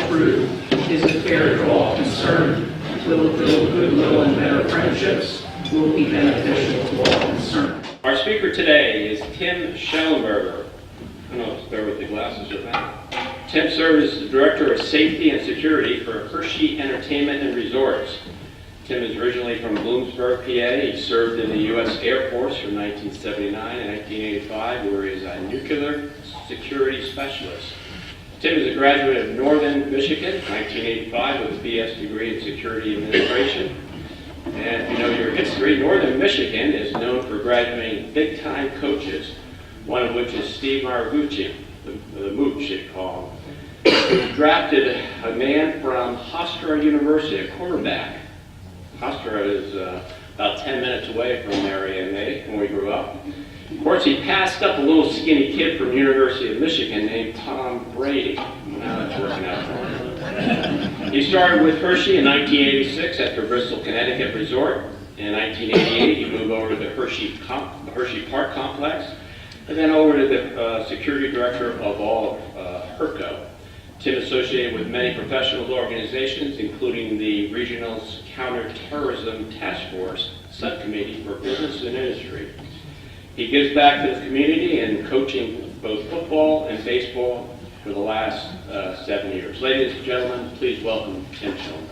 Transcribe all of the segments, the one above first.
prove is fair to all concerned, will build goodwill and better friendships, will be beneficial to all concerned. Our speaker today is Tim Shellenberger. I don't know if it's better with the glasses or not. Tim served as the Director of Safety and Security for Hershey Entertainment Resorts. Tim is originally from Bloomsburg, PA. He served in the U.S. Air Force from 1979 and 1985, where he was a nuclear security specialist. Tim is a graduate of Northern Michigan, 1985, with a BS degree in Security Administration. And if you know your history, Northern Michigan is known for graduating big-time coaches, one of which is Steve Maraguchi, the Mooch, they call him. He drafted a man from Hofstra University, a quarterback. Hofstra is about 10 minutes away from Mary and me when we grew up. Of course, he passed up a little skinny kid from University of Michigan named Tom Brady. Now that's working out for him. He started with Hershey in 1986 at the Bristol Connecticut Resort. In 1988, he moved over to the Hersheypark Complex, and then over to the security director of all of HERCO. Tim associated with many professional organizations, including the Regional's Counterterrorism Task Force Subcommittee for Business and Industry. He gives back to the community in coaching both football and baseball for the last 7 years. Ladies and gentlemen, please welcome Tim Shellenberger.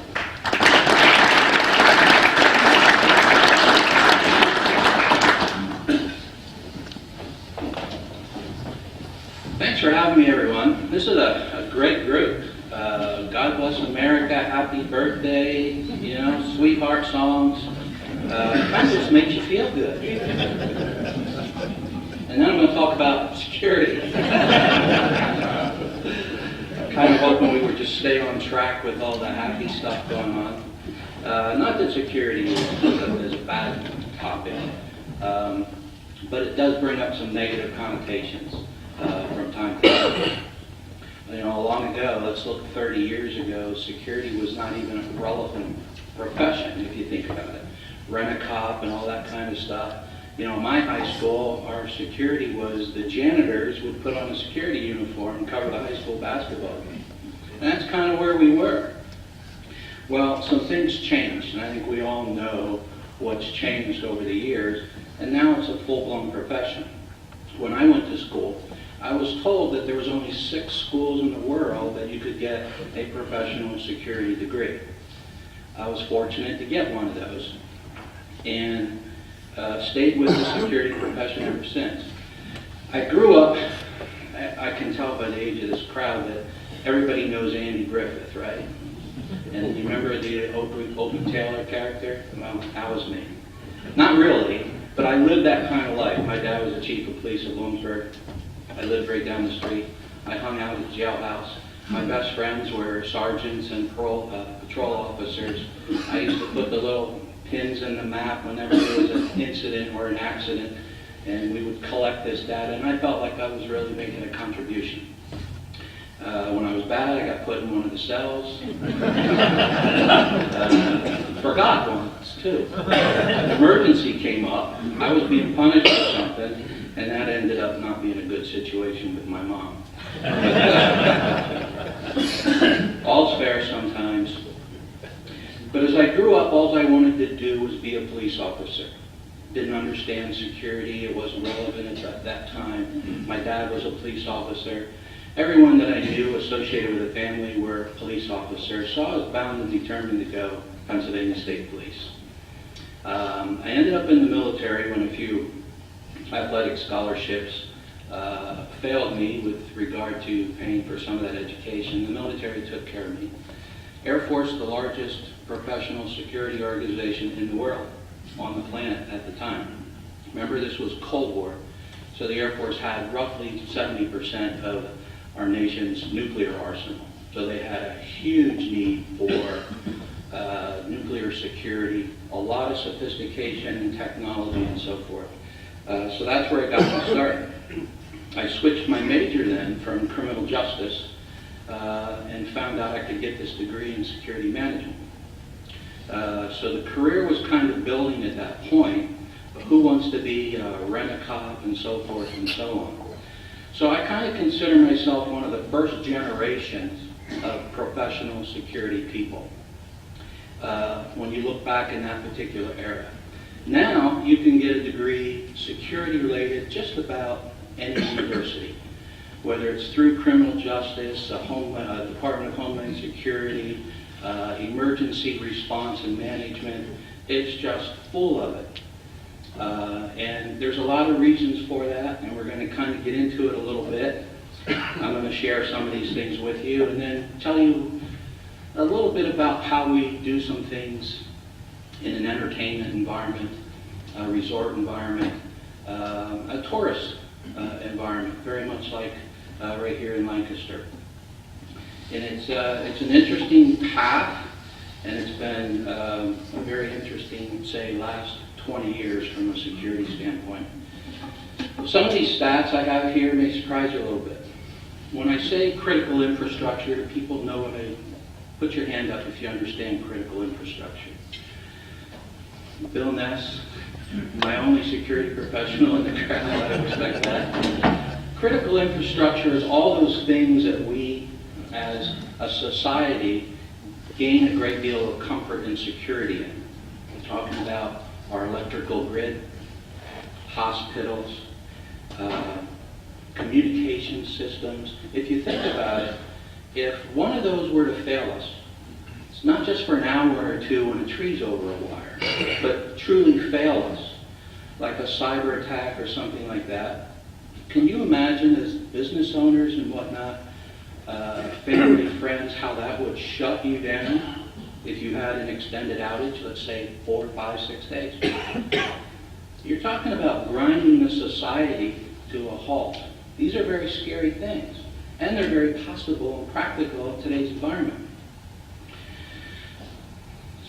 Thanks for having me, everyone. This is a great group. God bless America, happy birthday, you know, sweetheart songs. That just makes you feel good. And then I'm going to talk about security. Kind of hoping we would just stay on track with all the happy stuff going on. Not that security is a bad topic, but it does bring up some negative connotations from time to time. You know, long ago, let's look 30 years ago, security was not even a relevant profession, if you think about it. Rent-a-cop and all that kind of stuff. You know, my high school, our security was the janitors would put on a security uniform and cover the high school basketball game. And that's kind of where we were. Well, some things changed, and I think we all know what's changed over the years, and now it's a full-blown profession. When I went to school, I was told that there was only 6 schools in the world that you could get a professional security degree. I was fortunate to get one of those, and stayed with the security profession ever since. I grew up, I can tell by the age of this crowd that everybody knows Andy Griffith, right? And you remember the Opie Taylor character? Well, that was me. Not really, but I lived that kind of life. My dad was the chief of police of Bloomsburg. I lived right down the street. I hung out at the jailhouse. My best friends were sergeants and patrol officers. I used to put the little pins in the map whenever there was an incident or an accident, and we would collect this data, and I felt like I was really making a contribution. When I was bad, I got put in one of the cells. Forgot once, too. An emergency came up. I was being punished for something, and that ended up not being a good situation with my mom. All's fair sometimes. But as I grew up, all I wanted to do was be a police officer. Didn't understand security. It wasn't relevant at that time. My dad was a police officer. Everyone that I knew associated with the family were police officers, so I was bound and determined to go Pennsylvania State Police. I ended up in the military when a few athletic scholarships failed me with regard to paying for some of that education. The military took care of me. Air Force, the largest professional security organization in the world, on the planet at the time. Remember, this was Cold War, so the Air Force had roughly 70% of our nation's nuclear arsenal. So they had a huge need for nuclear security, a lot of sophistication and technology and so forth. So that's where it got me started. I switched my major then from criminal justice and found out I could get this degree in security management. So the career was kind of building at that point. Who wants to be rent-a-cop and so forth and so on. So I kind of consider myself one of the first generations of professional security people when you look back in that particular era. Now you can get a degree security related just about any university, whether it's through criminal justice, Department of Homeland Security, emergency response and management. It's just full of it. And there's a lot of reasons for that, and we're going to kind of get into it a little bit. I'm going to share some of these things with you and then tell you a little bit about how we do some things in an entertainment environment, a resort environment, a tourist environment, very much like right here in Lancaster. And it's an interesting path, and it's been a very interesting, say, last 20 years from a security standpoint. Some of these stats I have here may surprise you a little bit. When I say critical infrastructure, do people know what put your hand up if you understand critical infrastructure. Bill Ness, my only security professional in the crowd, I respect that. Critical infrastructure is all those things that we, as a society, gain a great deal of comfort and security in. We're talking about our electrical grid, hospitals, communication systems. If you think about it, if one of those were to fail us, it's not just for an hour or two when a tree's over a wire, but truly fail us, like a cyber attack or something like that. Can you imagine, as business owners and whatnot, family, friends, how that would shut you down if you had an extended outage, let's say 4, 5, 6 days? You're talking about grinding the society to a halt. These are very scary things, and they're very possible and practical in today's environment.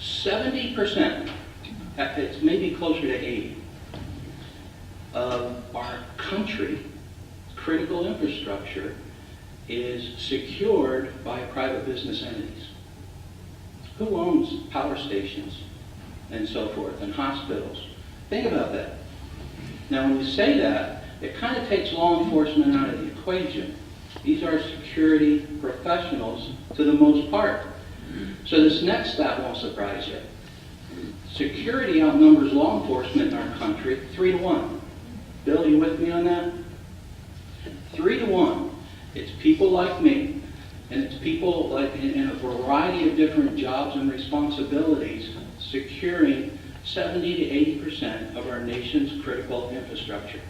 70%, it's maybe closer to 80, of our country critical infrastructure is secured by private business entities. Who owns power stations and so forth, and hospitals? Think about that. Now, when you say that, it kind of takes law enforcement out of the equation. These are security professionals to the most part. So this next stat won't surprise you. Security outnumbers law enforcement in our country 3 to 1. Bill, you with me on that? 3 to 1. It's people like me, and it's people like in a variety of different jobs and responsibilities securing 70 to 80% of our nation's critical infrastructure.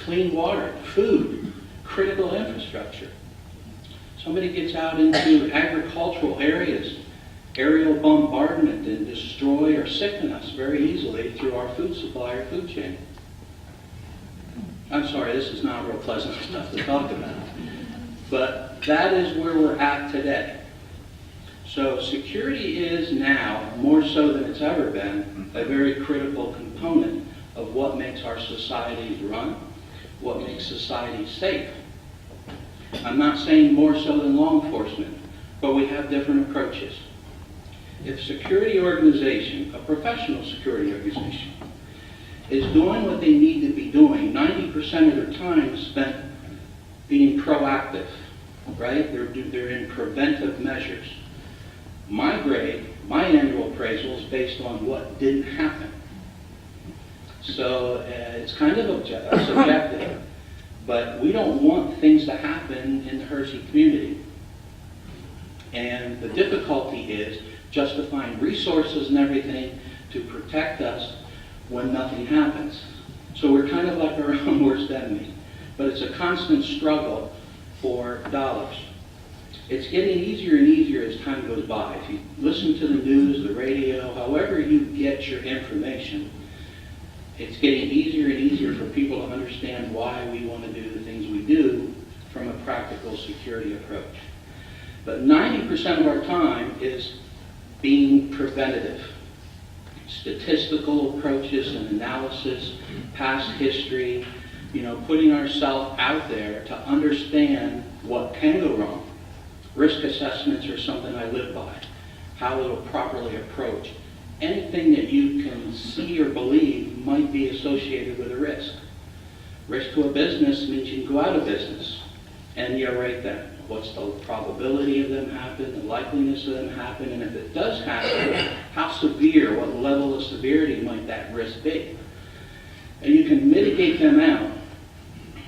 Clean water, food, critical infrastructure. Somebody gets out into agricultural areas, aerial bombardment, and destroy or sicken us very easily through our food supply or food chain. I'm sorry, this is not real pleasant stuff to talk about. But that is where we're at today. So security is now, more so than it's ever been, a very critical component of what makes our societies run, what makes society safe. I'm not saying more so than law enforcement, but we have different approaches. If a security organization, a professional security organization, is doing what they need to be doing, 90% of their time is spent being proactive, right? They're in preventive measures. My grade, my annual appraisal is based on what didn't happen. So it's kind of subjective, but we don't want things to happen in the Hershey community. And the difficulty is justifying resources and everything to protect us when nothing happens. So we're kind of like our own worst enemy. But it's a constant struggle for dollars. It's getting easier and easier as time goes by. If you listen to the news, the radio, however you get your information, it's getting easier and easier for people to understand why we want to do the things we do from a practical security approach. But 90% of our time is being preventative. Statistical approaches and analysis, past history, putting ourselves out there to understand what can go wrong. Risk assessments are something I live by. How to properly approach anything that you can see or believe might be associated with a risk. Risk to a business means you can go out of business. And you're right then. what's the probability of them happening, the likeliness of them happening, and if it does happen, how severe, what level of severity might that risk be? And you can mitigate them out,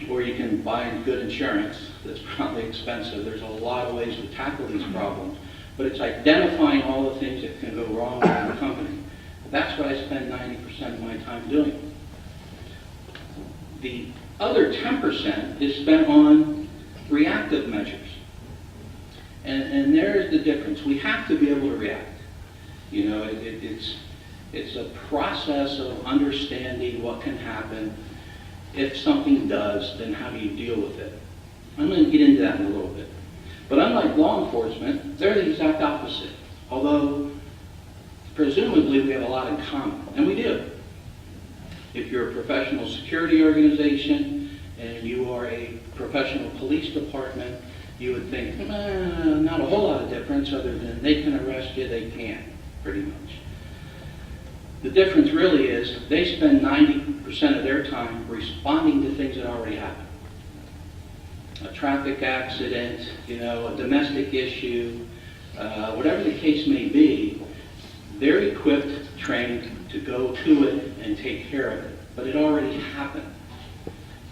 or you can buy good insurance that's probably expensive. There's a lot of ways to tackle these problems, but it's identifying all the things that can go wrong with the company. That's what I spend 90% of my time doing. The other 10% is spent on reactive measures. And there's the difference. We have to be able to react. You know, it's a process of understanding what can happen. If something does, then how do you deal with it? I'm going to get into that in a little bit. But unlike law enforcement, they're the exact opposite. Although, presumably, we have a lot in common. And we do. If you're a professional security organization and you are a professional police department, you would think, not a whole lot of difference other than they can arrest you, they can't, pretty much. The difference really is they spend 90% of their time responding to things that already happened. A traffic accident, you know, a domestic issue, whatever the case may be, they're equipped, trained to go to it and take care of it. But it already happened.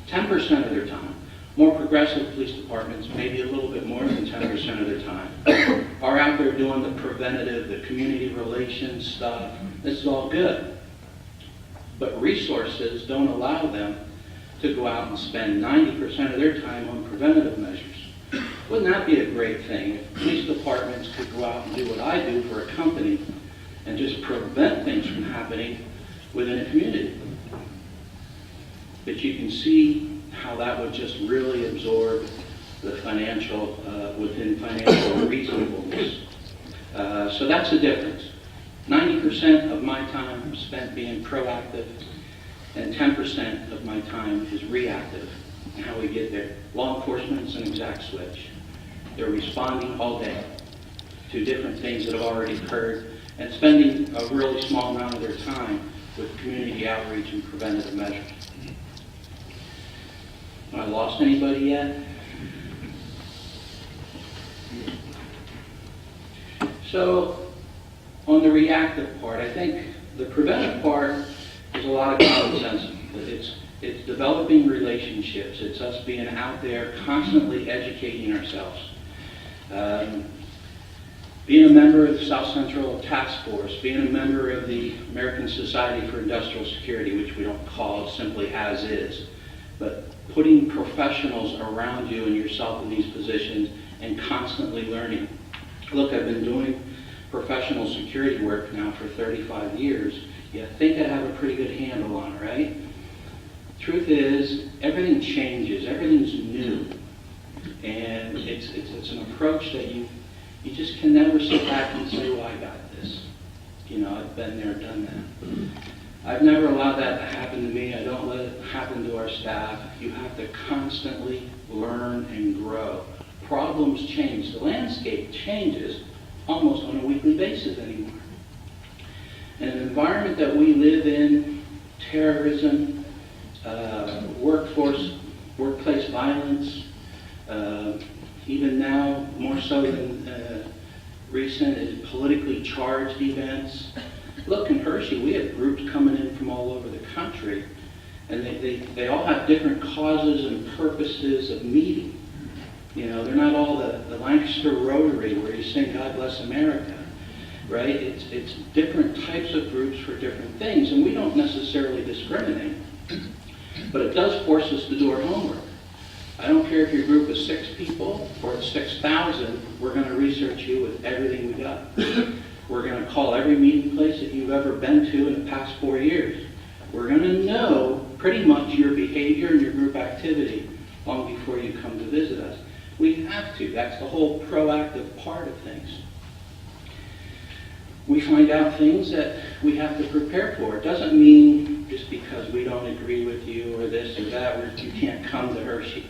10% of their time. More progressive police departments, maybe a little bit more than 10% of their time, are out there doing the preventative, the community relations stuff. This is all good. But resources don't allow them to go out and spend 90% of their time on preventative measures. Wouldn't that be a great thing if police departments could go out and do what I do for a company and just prevent things from happening within a community? But you can see how that would just really absorb the financial, within financial reasonableness. So that's the difference. 90% of my time spent being proactive, and 10% of my time is reactive. And how we get there. Law enforcement is an exact switch. They're responding all day to different things that have already occurred and spending a really small amount of their time with community outreach and preventative measures. Have I lost anybody yet? So, on the reactive part, I think the preventive part is a lot of common sense. It's developing relationships. It's us being out there constantly educating ourselves. Being a member of the South Central Task Force, being a member of the American Society for Industrial Security, which we don't call it simply as is, but putting professionals around you and yourself in these positions and constantly learning. Look, I've been doing professional security work now for 35 years. You think I have a pretty good handle on it, right? Truth is, everything changes, everything's new. And it's an approach that you just can never sit back and say, well, I got this. You know, I've been there, done that. I've never allowed that to happen to me. I don't let it happen to our staff. You have to constantly learn and grow. Problems change. The landscape changes almost on a weekly basis anymore. In an environment that we live in, terrorism, workplace violence, even now more so than recent, is politically charged events. Look, in Hershey, we have groups coming in from all over the country, and they all have different causes and purposes of meeting. You know, they're not all the Lancaster Rotary where you sing God Bless America, right? It's different types of groups for different things, and we don't necessarily discriminate, but it does force us to do our homework. I don't care if your group is 6 people or it's 6,000, we're going to research you with everything we got. We're going to call every meeting place that you've ever been to in the past 4 years. We're going to know pretty much your behavior and your group activity long before you come to visit us. We have to. That's the whole proactive part of things. We find out things that we have to prepare for. It doesn't mean just because we don't agree with you or this or that, you can't come to Hershey.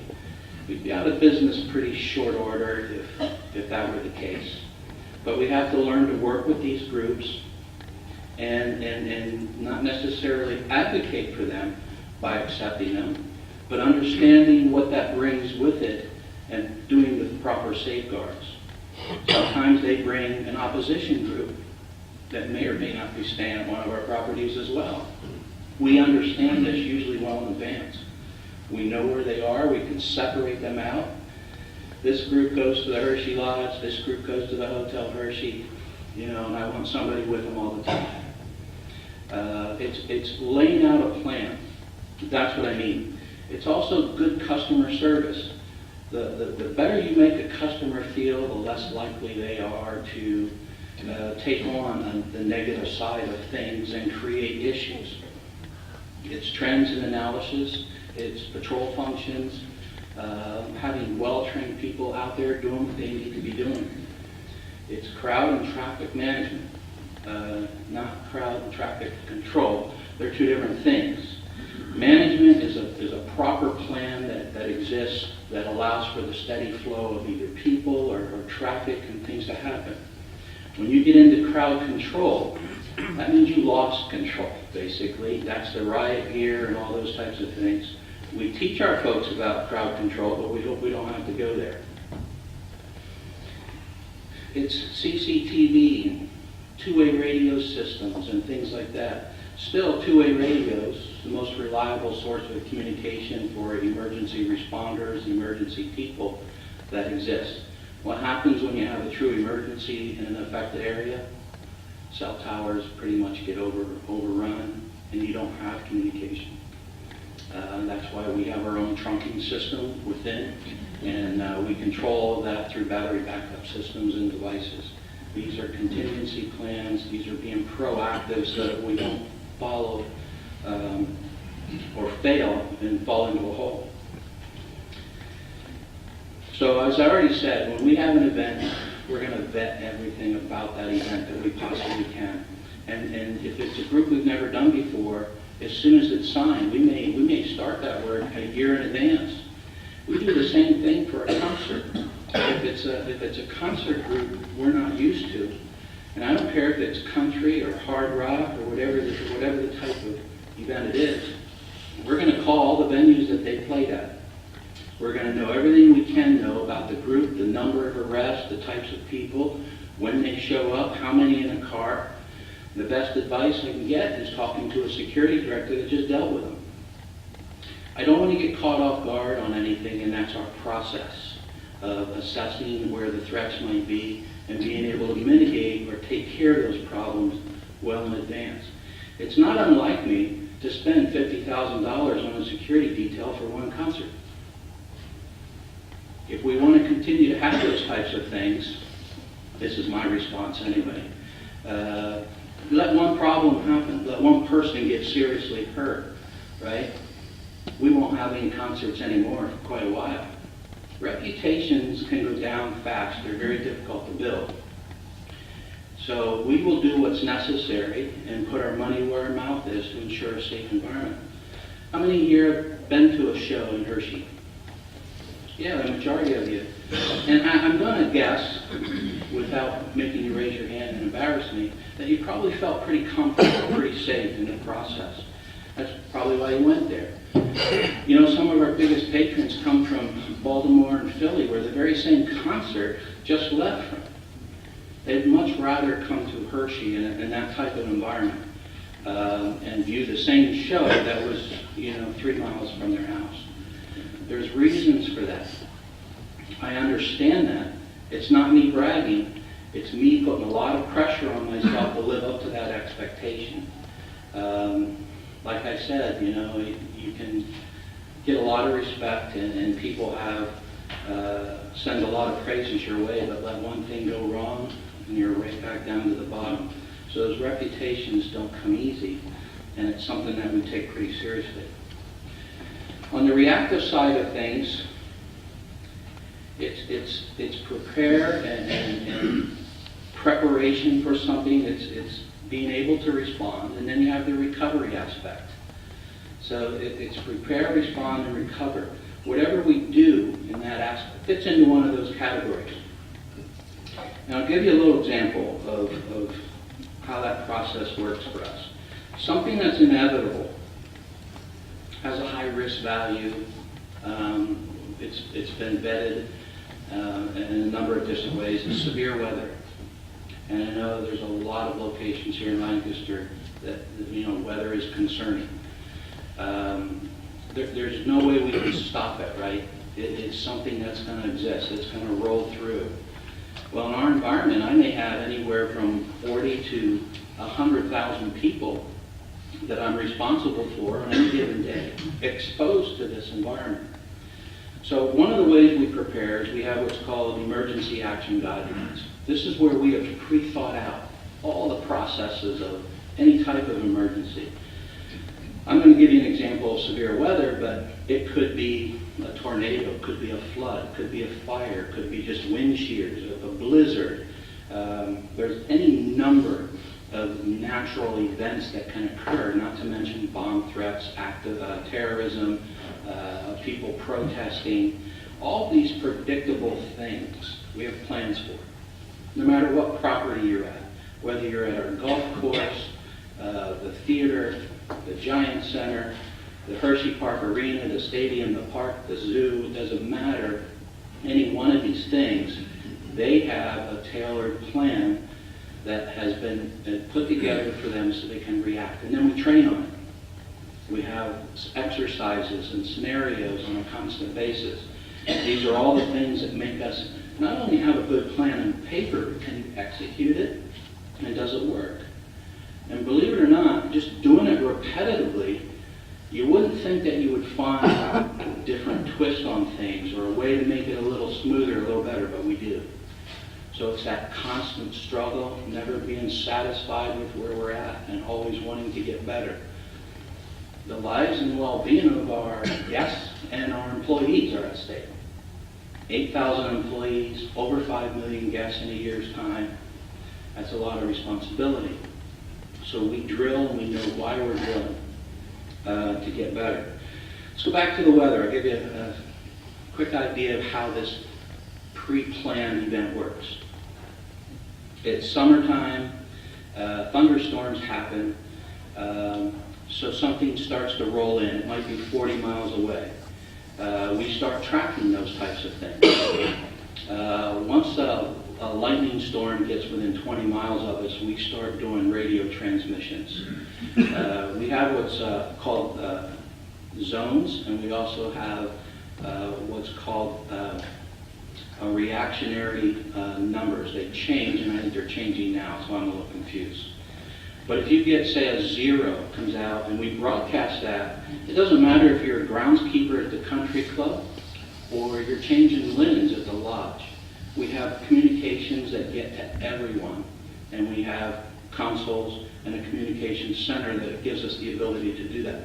We'd be out of business pretty short order if that were the case. But we have to learn to work with these groups and not necessarily advocate for them by accepting them, but understanding what that brings with it and doing the proper safeguards. Sometimes they bring an opposition group that may or may not be staying at one of our properties as well. We understand this usually well in advance. We know where they are, we can separate them out. This group goes to the Hershey Lodge, this group goes to the Hotel Hershey, and I want somebody with them all the time. It's laying out a plan. That's what I mean. It's also good customer service. The better you make a customer feel, the less likely they are to take on the negative side of things and create issues. It's trends and analysis, it's patrol functions, having well-trained people out there doing what they need to be doing. It's crowd and traffic management, not crowd and traffic control. They're two different things. Management is a proper plan that exists that allows for the steady flow of either people or traffic and things to happen. When you get into crowd control, that means you lost control, basically. That's the riot gear and all those types of things. We teach our folks about crowd control, but we hope we don't have to go there. It's CCTV and two-way radio systems and things like that. Still, two-way radios, the most reliable source of communication for emergency responders, emergency people that exist. What happens when you have a true emergency in an affected area? Cell towers pretty much get overrun, and you don't have communication. That's why we have our own trunking system within, and we control that through battery backup systems and devices. These are contingency plans. These are being proactive so that we don't follow or fail and fall into a hole. So as I already said, when we have an event, we're going to vet everything about that event that we possibly can. And if it's a group we've never done before, as soon as it's signed, we may start that work a year in advance. We do the same thing for a concert. If it's a concert group we're not used to, and I don't care if it's country or hard rock or whatever the type of event it is, we're going to call all the venues that they played at. We're going to know everything we can know about the group, the number of arrests, the types of people, when they show up, how many in a car. The best advice I can get is talking to a security director that just dealt with them. I don't want to get caught off guard on anything, and that's our process of assessing where the threats might be and being able to mitigate or take care of those problems well in advance. It's not unlike me to spend $50,000 on a security detail for one concert. If we want to continue to have those types of things, this is my response anyway, let one problem happen, let one person get seriously hurt, right? We won't have any concerts anymore for quite a while. Reputations can go down fast. They're very difficult to build. So we will do what's necessary and put our money where our mouth is to ensure a safe environment. How many here have been to a show in Hershey? Yeah, the majority of you. And I'm going to guess, without making you raise your hand and embarrass me, that you probably felt pretty comfortable, pretty safe in the process. That's probably why you went there. Some of our biggest patrons come from Baltimore and Philly, where the very same concert just left from. They'd much rather come to Hershey in that type of environment and view the same show that was, 3 miles from their house. There's reasons for that. I understand that. It's not me bragging. It's me putting a lot of pressure on myself to live up to that expectation. Like I said, you can get a lot of respect and people have send a lot of praises your way, but let one thing go wrong and you're right back down to the bottom. So those reputations don't come easy, and it's something that we take pretty seriously. On the reactive side of things, it's prepare and preparation for something. It's being able to respond, and then you have the recovery aspect. So it's prepare, respond, and recover. Whatever we do in that aspect fits into one of those categories. Now I'll give you a little example of how that process works for us. Something that's inevitable has a high risk value. It's been vetted. in a number of different ways, is severe weather. And I know there's a lot of locations here in Lancaster that, weather is concerning. There's no way we can stop it, right? It's something that's going to exist. It's going to roll through. Well, in our environment, I may have anywhere from 40 to 100,000 people that I'm responsible for on any given day, exposed to this environment. So one of the ways we prepare is we have what's called emergency action guidelines. This is where we have pre-thought out all the processes of any type of emergency. I'm going to give you an example of severe weather, but it could be a tornado, it could be a flood, it could be a fire, it could be just wind shears, a blizzard. There's any number of natural events that can occur, not to mention bomb threats, active terrorism, people protesting. All these predictable things we have plans for. No matter what property you're at, whether you're at our golf course, the theater, the Giant Center, the Hersheypark Arena, the stadium, the park, the zoo, it doesn't matter. Any one of these things, they have a tailored plan that has been put together for them so they can react. And then we train on it. We have exercises and scenarios on a constant basis. These are all the things that make us not only have a good plan on paper, but can you execute it? And does it work? And believe it or not, just doing it repetitively, you wouldn't think that you would find a different twist on things or a way to make it a little smoother, a little better, but we do. So it's that constant struggle, never being satisfied with where we're at and always wanting to get better. The lives and well-being of our guests and our employees are at stake. 8,000 employees, over 5 million guests in a year's time. That's a lot of responsibility. So we drill and we know why we're drilling to get better. Let's go back to the weather. I'll give you a quick idea of how this pre-planned event works. It's summertime, thunderstorms happen, so something starts to roll in. It might be 40 miles away. We start tracking those types of things. Once a lightning storm gets within 20 miles of us, we start doing radio transmissions. We have what's called zones, and we also have what's called reactionary numbers. They change, and I think they're changing now, so I'm a little confused. But if you get, say, a 0 comes out, and we broadcast that, it doesn't matter if you're a groundskeeper at the country club or you're changing linens at the lodge. We have communications that get to everyone, and we have consoles and a communications center that gives us the ability to do that.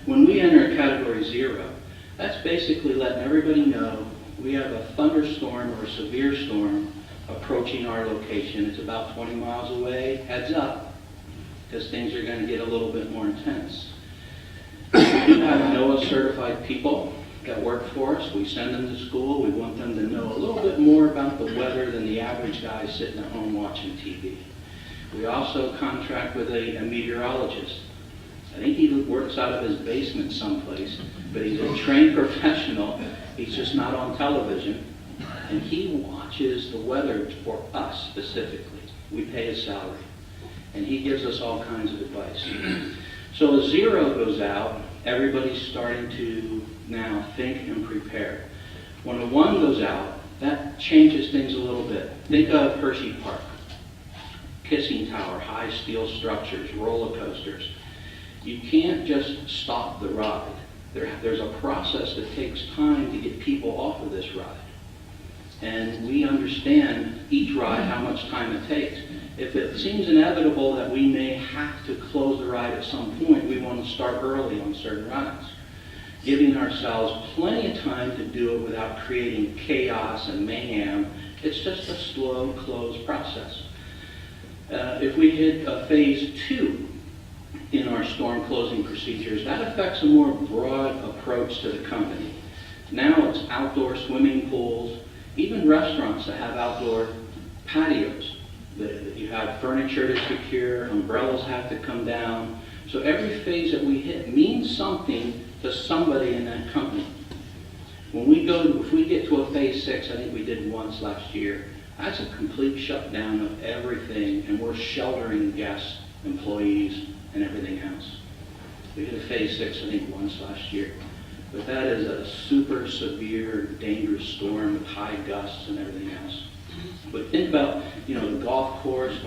When we enter a category 0, that's basically letting everybody know we have a thunderstorm or a severe storm approaching our location. It's about 20 miles away. Heads up, because things are going to get a little bit more intense. We have NOAA certified people that work for us. We send them to school. We want them to know a little bit more about the weather than the average guy sitting at home watching TV. We also contract with a meteorologist. I think he works out of his basement someplace, but he's a trained professional. He's just not on television. And he watches the weather for us specifically. We pay his salary. And he gives us all kinds of advice. So a 0 goes out, everybody's starting to now think and prepare. When a 1 goes out, that changes things a little bit. Think of Hersheypark, kissing tower, high steel structures, roller coasters. You can't just stop the ride. There's a process that takes time to get people off of this ride. And we understand each ride how much time it takes. If it seems inevitable that we may have to close the ride at some point, we want to start early on certain rides, giving ourselves plenty of time to do it without creating chaos and mayhem. It's just a slow close process. If we hit a phase 2 in our storm closing procedures, that affects a more broad approach to the company. Now it's outdoor swimming pools, even restaurants that have outdoor patios. You have furniture to secure, umbrellas have to come down. So every phase that we hit means something to somebody in that company. If we get to a phase 6, I think we did once last year, that's a complete shutdown of everything, and we're sheltering guests, employees, and everything else. We did a phase 6, I think, once last year. But that is a super severe, dangerous storm with high gusts and everything else. But think about, the golf course,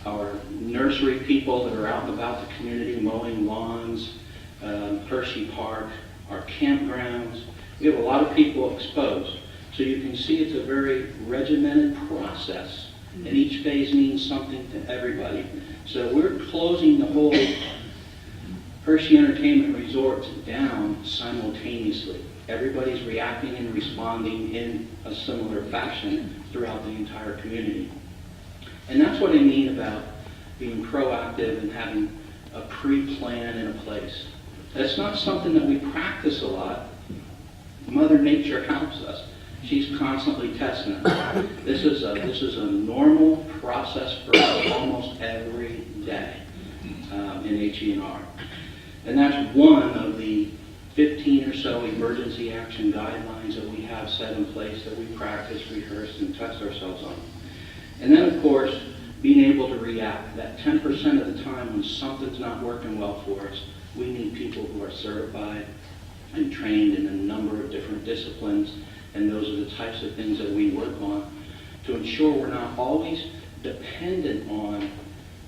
our nursery people that are out and about the community mowing lawns, Hersheypark, our campgrounds. We have a lot of people exposed. So you can see it's a very regimented process, and each phase means something to everybody. So we're closing the whole Hershey Entertainment Resorts down simultaneously. Everybody's reacting and responding in a similar fashion throughout the entire community. And that's what I mean about being proactive and having a pre-plan in a place. That's not something that we practice a lot. Mother Nature helps us. She's constantly testing us. This is a normal process for us almost every day in HE&R. And that's one of the 15 or so emergency action guidelines that we have set in place that we practice, rehearse, and test ourselves on. And then, of course, being able to react. That 10% of the time when something's not working well for us, we need people who are certified and trained in a number of different disciplines, and those are the types of things that we work on to ensure we're not always dependent on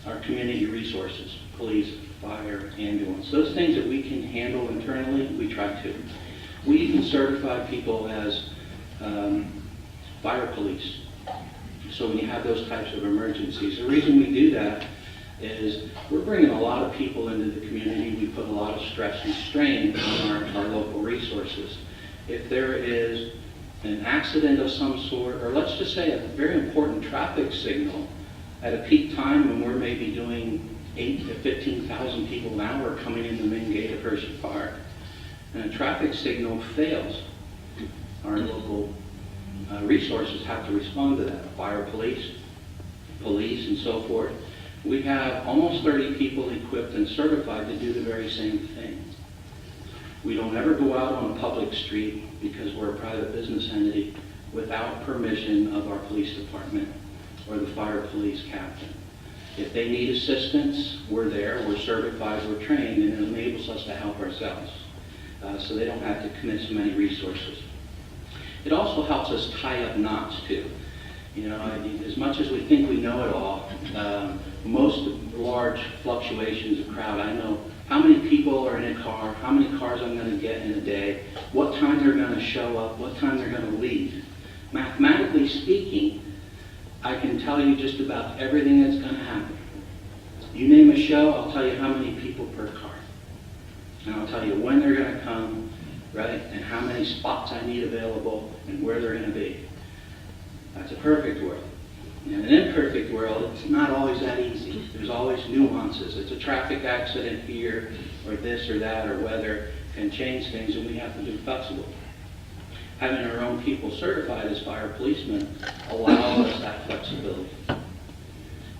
our community resources, police, fire, ambulance. Those things that we can handle internally, we try to. We even certify people as fire police. So when you have those types of emergencies, the reason we do that is we're bringing a lot of people into the community. We put a lot of stress and strain on our local resources. If there is an accident of some sort, or let's just say a very important traffic signal at a peak time when we're maybe doing 8,000 to 15,000 people an hour coming in the main gate of Hershey Park, and a traffic signal fails, our local resources have to respond to that. Fire police, and so forth. We have almost 30 people equipped and certified to do the very same thing. We don't ever go out on a public street because we're a private business entity without permission of our police department or the fire police captain. If they need assistance, we're there, we're certified, we're trained, and it enables us to help ourselves. So they don't have to commit so many resources. It also helps us tie up knots too. As much as we think we know it all, most large fluctuations of crowd, I know how many people are in a car, how many cars I'm going to get in a day, what time they're going to show up, what time they're going to leave. Mathematically speaking, I can tell you just about everything that's going to happen. You name a show, I'll tell you how many people per car. And I'll tell you when they're going to come, right, and how many spots I need available and where they're going to be. That's a perfect world. In an imperfect world, it's not always that easy. There's always nuances. It's a traffic accident here, or this or that, or weather can change things, and we have to be flexible. Having our own people certified as fire policemen allows us that flexibility.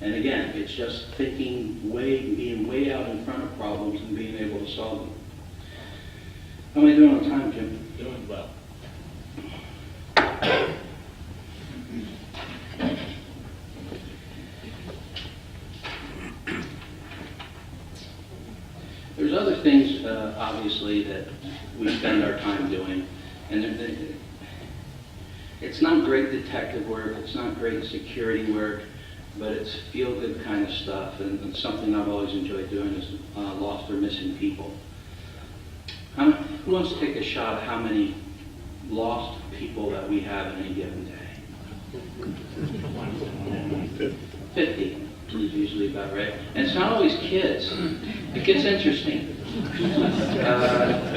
And again, it's just being way out in front of problems and being able to solve them. How am I doing on time, Jim? Doing well. There's other things, obviously, that we spend our time doing. And it's not great detective work, it's not great security work, but it's feel-good kind of stuff. And something I've always enjoyed doing is lost or missing people. Who wants to take a shot at how many lost people that we have in any given day? 50 is usually about right. And it's not always kids. It gets interesting.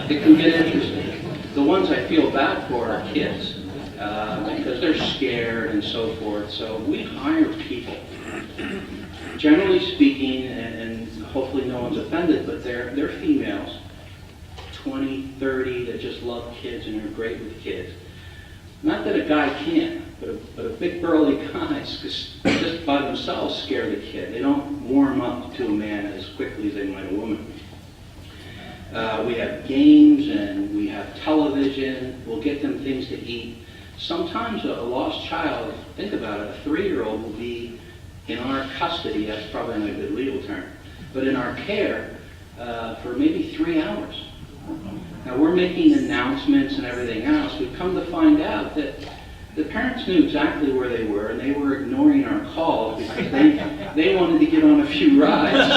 It can get interesting. The ones I feel bad for are kids because they're scared and so forth. So we hire people. Generally speaking, and hopefully no one's offended, but they're females, 20, 30, that just love kids and are great with kids. Not that a guy can't, but a big burly guys just by themselves scare the kid. They don't warm up to a man as quickly as they might a woman. We have games and we have television. We'll get them things to eat. Sometimes a lost child, think about it, a 3-year-old will be in our custody, that's probably not a good legal term, but in our care for maybe 3 hours. Now we're making announcements and everything else. We've come to find out that the parents knew exactly where they were, and they were ignoring our calls because they wanted to get on a few rides.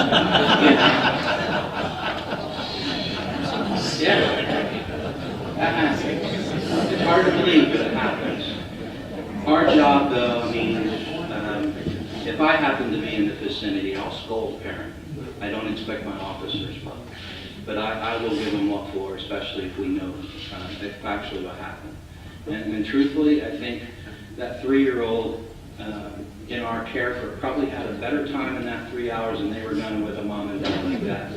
Yeah, that happens. It's hard to believe, but it happens. Our job, though, I mean, if I happen to be in the vicinity, I'll scold a parent. I don't expect my officers, but I will give them what for, especially if we know factually what happened. And truthfully, I think that 3-year-old in our care for probably had a better time in that 3 hours than they were done with a mom and dad like that.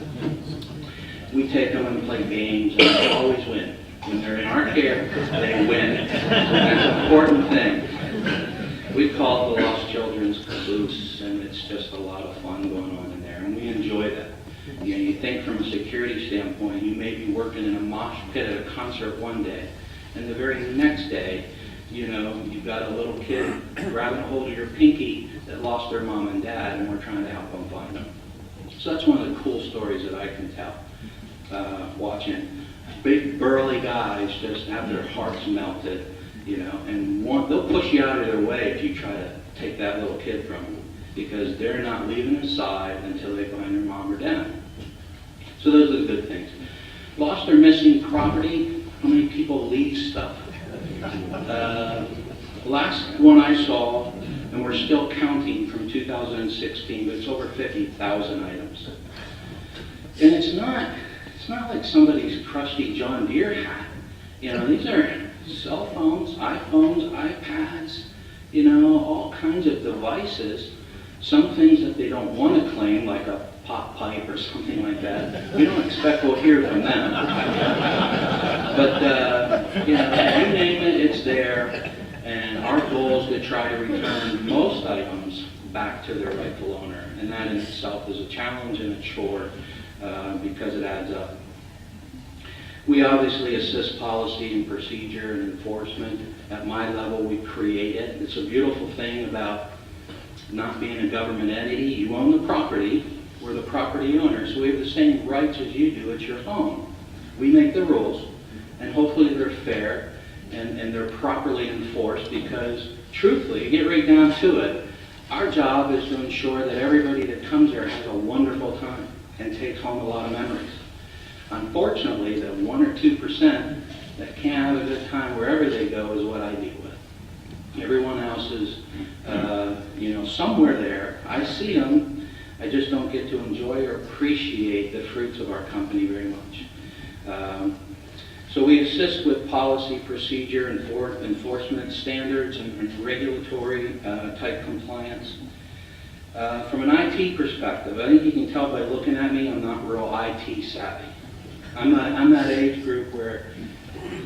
We take them and play games, and they always win. When they're in our care, they win. That's an important thing. We call it the Lost Children's Caboose, and it's just a lot of fun going on in there, and we enjoy that. You know, you think from a security standpoint, you may be working in a mosh pit at a concert one day, and the very next day, you know, you've got a little kid grabbing a hold of your pinky that lost their mom and dad, and we're trying to help them find them. So that's one of the cool stories that I can tell, watching big burly guys just have their hearts melted, you know, and they'll push you out of their way if you try to take that little kid from them, because they're not leaving his side until they find their mom or dad. So those are the good things. Lost or missing property, how many people leave stuff? Last one I saw, and we're still counting from 2016, but it's over 50,000 items. And it's not like somebody's crusty John Deere hat. You know, these are cell phones, iPhones, iPads, you know, all kinds of devices. Some things that they don't want to claim, like a pop pipe or something like that. We don't expect we'll hear from them. But, you know, you name it, it's there. And our goal is to try to return most items back to their rightful owner. And that in itself is a challenge and a chore because it adds up. We obviously assist policy and procedure and enforcement. At my level, we create it. It's a beautiful thing about not being a government entity. You own the property. We're the property owner, so we have the same rights as you do. It's your home. We make the rules, and hopefully they're fair and they're properly enforced, because truthfully, you get right down to it, our job is to ensure that everybody that comes there has a wonderful time and takes home a lot of memories. Unfortunately, the 1 or 2% that can't have a good time wherever they go is what I deal with. Everyone else is, you know, somewhere there. I see them. I just don't get to enjoy or appreciate the fruits of our company very much. So we assist with policy, procedure, enforcement standards, and regulatory type compliance. From an IT perspective, I think you can tell by looking at me, I'm not real IT savvy. I'm that age group where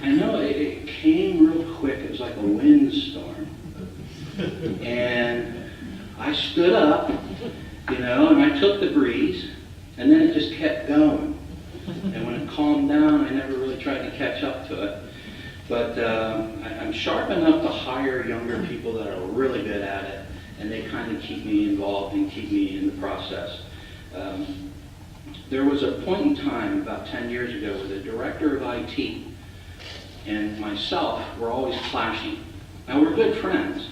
I know it came real quick. It was like a windstorm. And I stood up, you know, and I took the breeze, and then it just kept going. And when it calmed down, I never really tried to catch up to it. But I'm sharp enough to hire younger people that are really good at it, and they kind of keep me involved and keep me in the process. There was a point in time about 10 years ago where the director of IT and myself were always clashing. Now, we're good friends,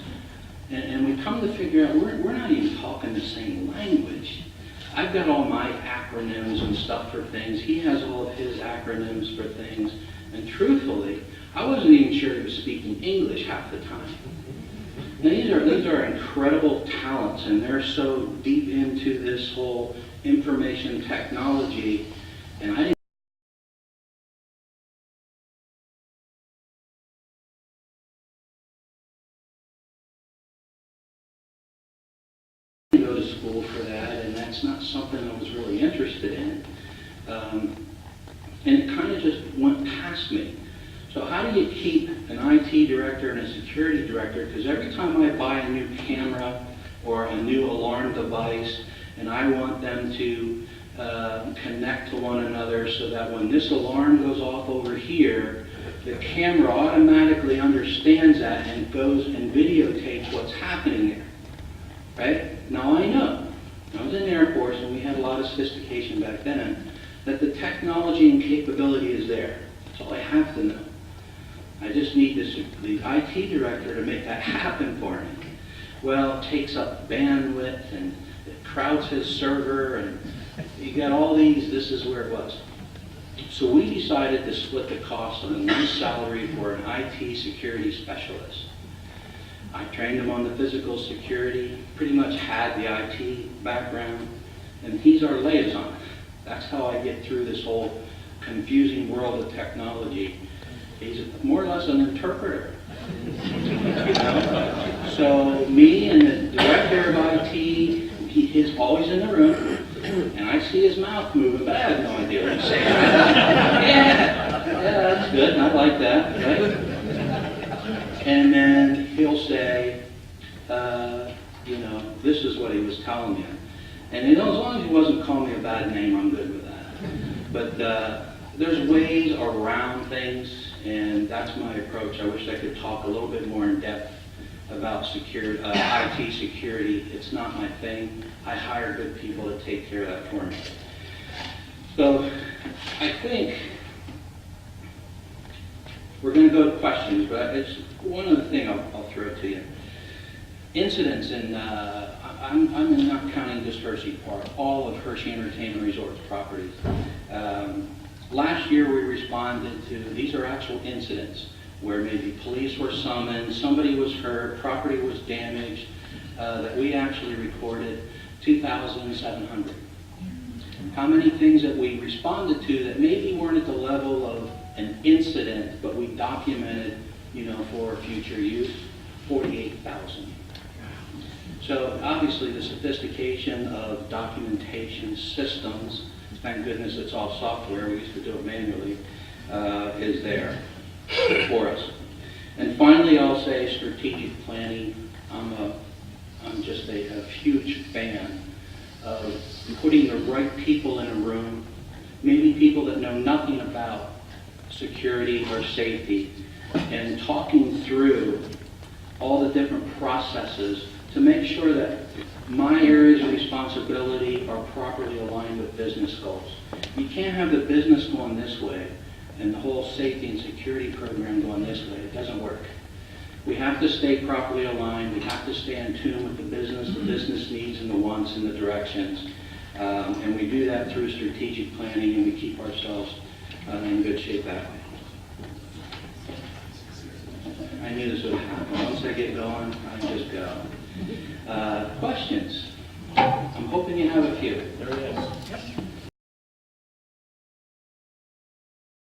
and we come to figure out we're not even talking the same language. I've got all my acronyms and stuff for things. He has all of his acronyms for things. And truthfully, I wasn't even sure he was speaking English half the time. Now, these are incredible talents, and they're so deep into this whole information technology, and I didn't go to school for that, and that's not something I was really interested in. And it kind of just went past me. So how do you keep an IT director and a security director? Because every time I buy a new camera or a new alarm device, and I want them to connect to one another so that when this alarm goes off over here, the camera automatically understands that and goes and videotapes what's happening there. Right? Now I know, I was in the Air Force and we had a lot of sophistication back then, that the technology and capability is there. That's all I have to know. I just need the IT director to make that happen for me. Well, it takes up bandwidth and it crowds his server and you got all these, this is where it was. So we decided to split the cost on one salary for an IT security specialist. I trained him on the physical security, pretty much had the IT background, and he's our liaison. That's how I get through this whole confusing world of technology. He's more or less an interpreter. You know? So me and the director of IT, he's always in the room, and I see his mouth moving, but I have no idea what he's saying. Yeah, that's good, I like that, right? And then he'll say, you know, this is what he was telling me. And you know, as long as he wasn't calling me a bad name, I'm good with that. But there's ways around things, and that's my approach. I wish I could talk a little bit more in depth about IT security. It's not my thing. I hire good people to take care of that for me. So I think we're going to go to questions, but it's one other thing I'll throw to you. Incidents in, I'm not counting just Hersheypark, all of Hershey Entertainment Resorts properties. Last year we responded to, these are actual incidents where maybe police were summoned, somebody was hurt, property was damaged, that we actually recorded 2,700. How many things that we responded to that maybe weren't at the level of an incident, but we documented, you know, for future use? 48,000. So obviously the sophistication of documentation systems, thank goodness it's all software, we used to do it manually, is there for us. And finally I'll say strategic planning. I'm just a huge fan of putting the right people in a room, maybe people that know nothing about security or safety, and talking through all the different processes to make sure that my areas of responsibility are properly aligned with business goals. You can't have the business going this way and the whole safety and security program going this way. It doesn't work. We have to stay properly aligned. We have to stay in tune with the business needs and the wants and the directions. And we do that through strategic planning, and we keep ourselves in good shape that way. I knew this would happen. Once I get going, I just go. Questions? I'm hoping you have a few. There it is.